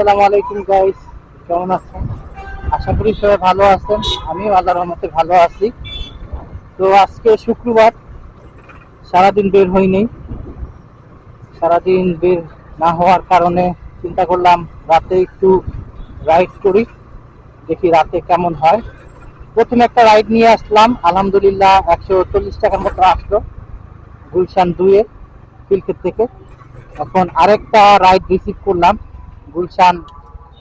আসসালামু আলাইকুম গাইস, কেমন আছেন? আশা করি সবাই ভালো আছেন। আমিও আল্লাহর রহমতে ভালো আছি। তো আজকে শুক্রবার, সারাদিন বের হইনি। সারাদিন বের না হওয়ার কারণে চিন্তা করলাম রাতে একটু রাইড করি, দেখি রাতে কেমন হয়। প্রথমে একটা রাইড নিয়ে আসলাম, আলহামদুলিল্লাহ 140 টাকার মতো আসলো গুলশান 2-এ পিলক্ষেত থেকে। এখন আরেকটা রাইড রিসিভ করলাম, গুলশান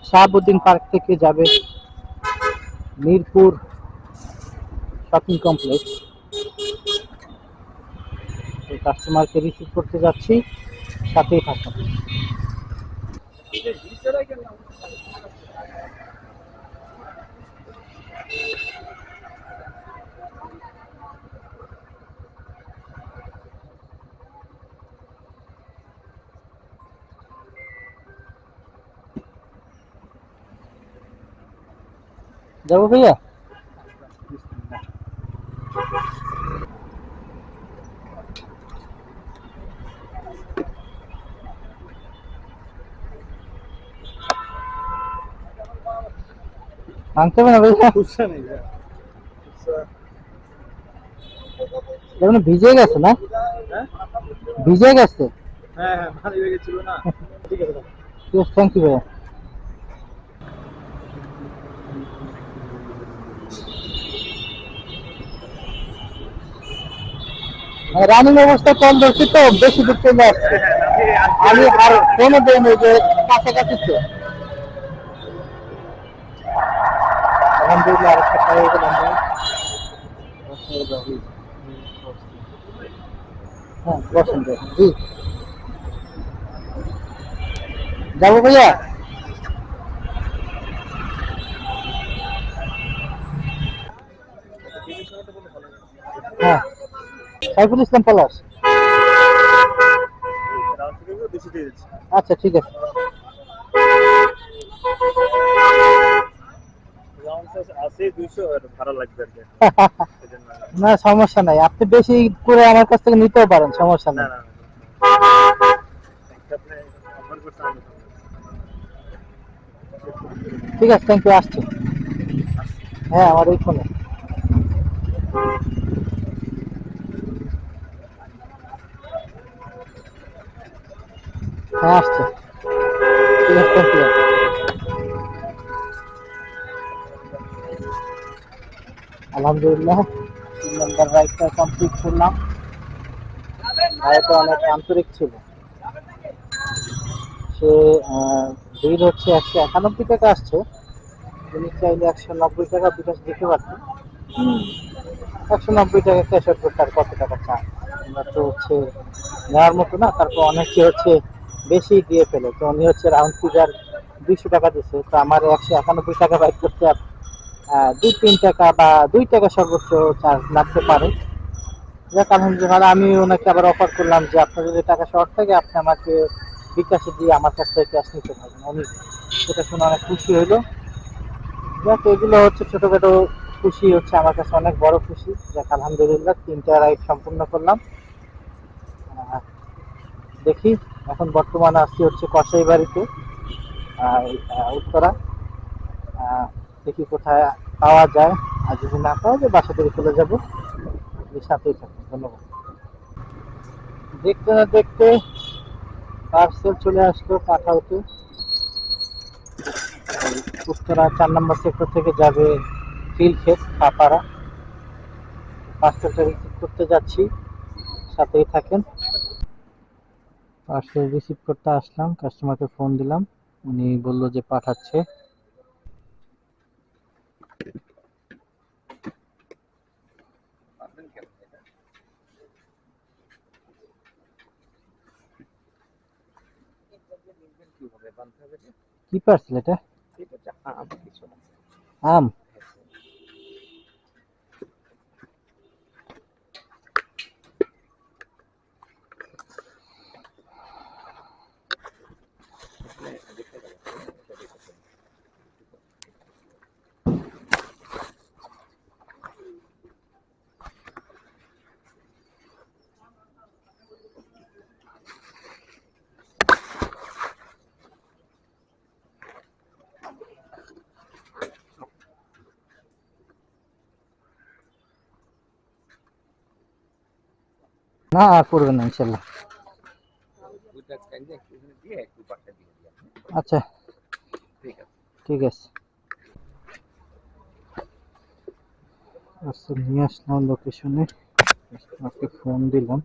শাহাবুদ্দিন পার্ক থেকে যাবে মিরপুর শপিং কমপ্লেক্স। এই কাস্টমারকে রিসিভ করতে যাচ্ছি, সাথেই থাকুন। যাবো ভাইয়া? ভাঙতে হবে না ভাইয়া, যেমন ভিজে গেছে না? ভিজে গেছে। থ্যাংক ইউ ভাইয়া। রানিং অবস্থায় কল ধরছি তো, বেশি দূর চলে আসছে। আমি আর কোনো দিন ওই যে কাছাকাছি তো। আলহামদুলিল্লাহ আরেকটা পাই গেলাম ভাই। হ্যাঁ বসেন ভাই। জি যাবো ভাইয়া। হ্যাঁ, সাইফুল ইসলাম পলাশ। আচ্ছা ঠিক আছে। না সমস্যা নাই, আপনি বেশি করে আমার কাছ থেকে নিতেও পারেন, সমস্যা নেই। ঠিক আছে, থ্যাংক ইউ, আসছি। হ্যাঁ আমার এই ফোনে। হ্যাঁ আসছে। ঠিক আছে, থ্যাংক ইউ। আলহামদুলিল্লাহ 3 নম্বর রাইডটা কমপ্লিট করলাম। ভাইটা অনেক আন্তরিক ছিল। সে বিল হচ্ছে 191 টাকা আসছে, তিনি চাইলে 190 টাকা বিকাশ দিতে পারতেন। 190 টাকা ক্যাশ আউট করতে আর কত টাকা চান? আমরা তো হচ্ছে নেওয়ার মতো না, তারপর অনেকে হচ্ছে বেশি দিয়ে ফেলে, তো উনি হচ্ছে রাউন্ড ফিগার 200 টাকা দিচ্ছে। তো আমার 191 টাকা বাইক করতে আর 2-3 টাকা বা 2 টাকা সর্বোচ্চ চার্জ লাগতে পারে। যাক আলহামদুলিল্লাহ, আমি ওনাকে আবার অফার করলাম যে আপনার যদি টাকা শর্ট থাকে আপনি আমাকে বিকাশে দিয়ে আমার কাছ থেকে ক্যাশ নিতে পারবেন। উনি সেটা শুনে অনেক খুশি হইলো। যাক এগুলো হচ্ছে ছোটখাটো খুশি, হচ্ছে আমার কাছে অনেক বড় খুশি। যাক আলহামদুলিল্লাহ 3টা রাইড সম্পূর্ণ করলাম। আহ, দেখি, এখন বর্তমানে আসছি হচ্ছে কসাই বাড়িতে, উত্তরা। দেখি কোথায় পাওয়া যায়, আর যদি না পাওয়া যায় বাসা থেকে চলে যাবো। আপনি সাথেই থাকুন, ধন্যবাদ। দেখতে না দেখতে পার্সেল চলে আসলো পাঠাওতে। উত্তরা 4 নম্বর সেক্টর থেকে যাবে খিলক্ষেত পাপাড়া। পার্সেলটা রিসিভ করতে যাচ্ছি, সাথেই থাকেন। পার্সেল রিসিভ করতে আসলাম, কাস্টমারকে ফোন দিলাম, উনি বলল যে পাঠাচ্ছে। কি পার্সেল এটা? আম? না আর পড়বে না ইনশাল্লাহ। আচ্ছা ঠিক আছে। আচ্ছা নিয়ে আসলাম লোকেশনে, আপনাকে ফোন দিলাম।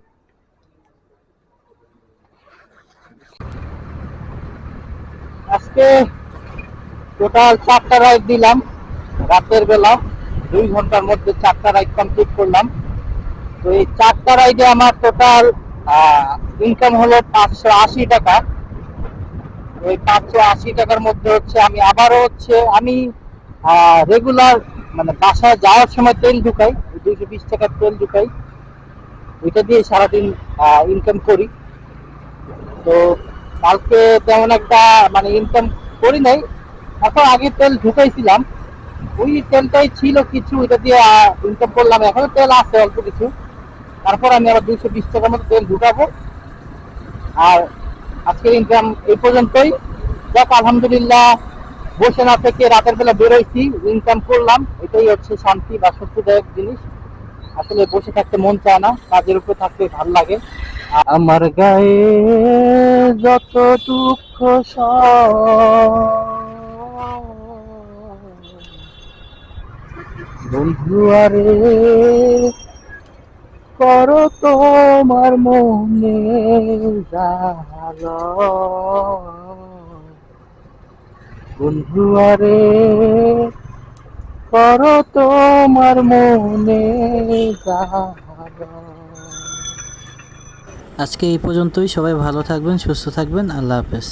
আজকে টোটাল 4টা রাইড দিলাম রাতের বেলা, 2 ঘন্টার মধ্যে 4টা রাইড কমপ্লিট করলাম। তো এই 4টা রাইডে আমার টোটাল ইনকাম হলো 580 টাকা। ওই 580 টাকার মধ্যে হচ্ছে আমি আবারও হচ্ছে আমি রেগুলার মানে বাসায় যাওয়ার সময় তেল ঢুকাই, 220 টাকার তেল ঢুকাই, ওইটা দিয়ে সারাদিন ইনকাম করি। তো কালকে তেমন একটা মানে ইনকাম করি নাই, এখন আগে তেল ঢুকাইছিলাম, ওই তেলটাই ছিল কিছু, ওইটা দিয়ে ইনকাম করলাম। এখনো তেল আছে অল্প কিছু, তারপর আমি আবার 220 টাকার মতো তেল ঢুকাবো। আর আজকের ইনকাম এই পর্যন্তই। যাক আলহামদুলিল্লাহ, বসে না থেকে রাতের বেলা বেরোইছি, ইনকাম করলাম, এটাই হচ্ছে শান্তি বা স্বস্তিদায়ক জিনিস। আসলে বসে থাকতে মন চায় না, কাজের উপর থাকতে ভালো লাগে। আমার গায়ে যত দুঃখ বন্ধু আরে করো তোমার মনে জালো, বন্ধু আরে করো তোমার মনে জালো। আজকে এই পর্যন্তই। সবাই ভালো থাকবেন, সুস্থ থাকবেন। আল্লাহ হাফেজ।